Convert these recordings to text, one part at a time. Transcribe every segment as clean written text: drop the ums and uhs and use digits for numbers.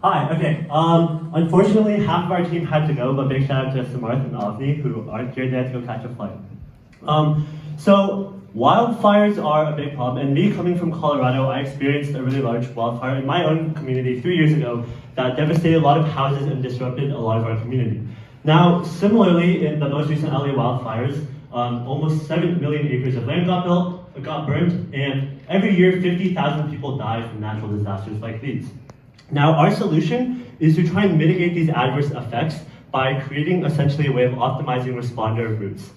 Hi, okay. Unfortunately, half of our team had to go, but big shout out to Samarth and Avni who aren't here. They had to go catch a flight. So wildfires are a big problem, and me coming from Colorado, I experienced a really large wildfire in my own community 3 years ago that devastated a lot of houses and disrupted a lot of our community. Now, similarly, in the most recent LA wildfires, almost 7 million acres of land got burned, and every year 50,000 people die from natural disasters like these. Now, our solution is to try and mitigate these adverse effects by creating essentially a way of optimizing responder routes,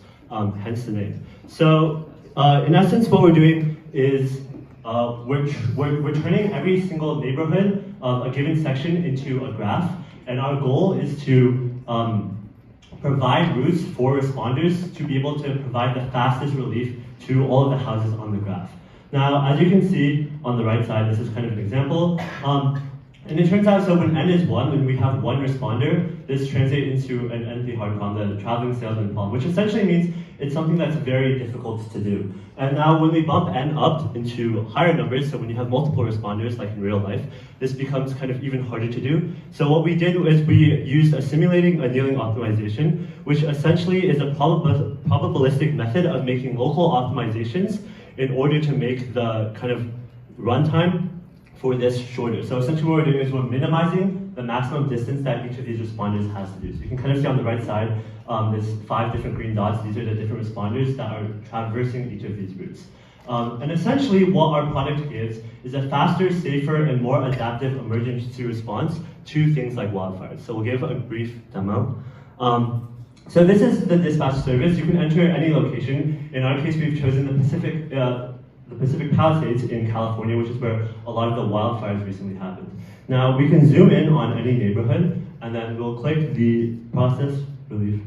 hence the name. So, in essence, what we're doing is we're turning every single neighborhood of a given section into a graph, and our goal is to provide routes for responders to be able to provide the fastest relief to all of the houses on the graph. Now, as you can see on the right side, this is kind of an example. And it turns out, so when N is 1, when we have one responder, this translates into an NP hard problem, the traveling salesman problem, which essentially means it's something that's very difficult to do. And now when we bump N up into higher numbers, so when you have multiple responders, like in real life, this becomes kind of even harder to do. So what we did is we used a simulating annealing optimization, which essentially is a probabilistic method of making local optimizations in order to make the kind of runtime for this shorter. So essentially what we're doing is we're minimizing the maximum distance that each of these responders has to do. So you can kind of see on the right side, there's 5 different green dots. These are the different responders that are traversing each of these routes. And essentially what our product gives is a faster, safer, and more adaptive emergency response to things like wildfires. So we'll give a brief demo. So this is the dispatch service. You can enter any location. In our case, we've chosen the Pacific Palisades in California, which is where a lot of the wildfires recently happened. Now, we can zoom in on any neighborhood, and then we'll click the process relief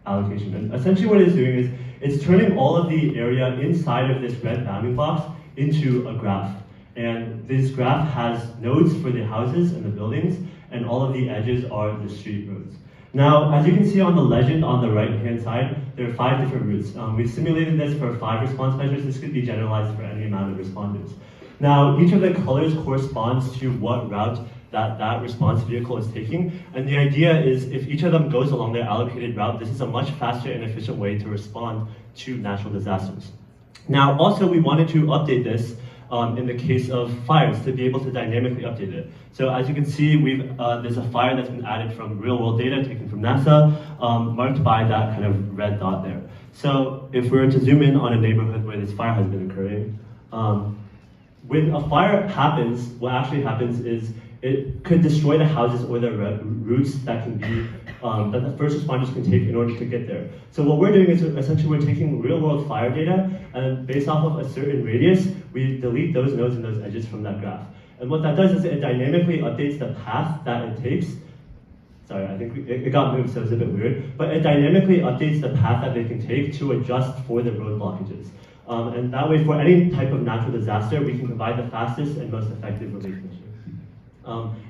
allocation. And essentially what it's doing is it's turning all of the area inside of this red bounding box into a graph. And this graph has nodes for the houses and the buildings, and all of the edges are the street roads. Now, as you can see on the legend on the right-hand side, there are 5 different routes. We simulated this for 5 response measures. This could be generalized for any amount of responders. Now, each of the colors corresponds to what route that response vehicle is taking. And the idea is if each of them goes along their allocated route, this is a much faster and efficient way to respond to natural disasters. Now, also, we wanted to update this in the case of fires, to be able to dynamically update it. So as you can see, there's a fire that's been added from real-world data taken from NASA, marked by that kind of red dot there. So if we were to zoom in on a neighborhood where this fire has been occurring, when a fire happens, what actually happens is it could destroy the houses or the routes that can be that the first responders can take in order to get there. So what we're doing is essentially we're taking real-world fire data, and based off of a certain radius, we delete those nodes and those edges from that graph. And what that does is it dynamically updates the path that it takes. Sorry, I think it got moved, so it's a bit weird. But it dynamically updates the path that they can take to adjust for the road blockages. And that way, for any type of natural disaster, we can provide the fastest and most effective relief mission.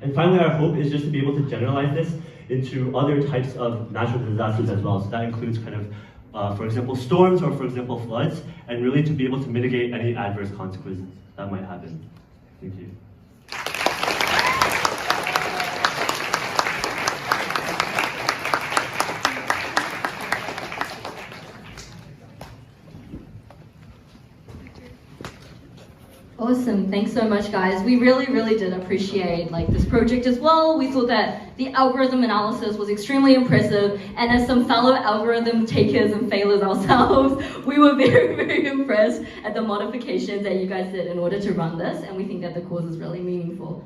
And finally, our hope is just to be able to generalize this into other types of natural disasters as well. So that includes kind of, for example, storms or, for example, floods, and really to be able to mitigate any adverse consequences that might happen. Thank you. Awesome, thanks so much guys. We really did appreciate this project as well. We thought that the algorithm analysis was extremely impressive, and as some fellow algorithm takers and failures ourselves, we were very impressed at the modifications that you guys did in order to run this, and we think that the cause is really meaningful.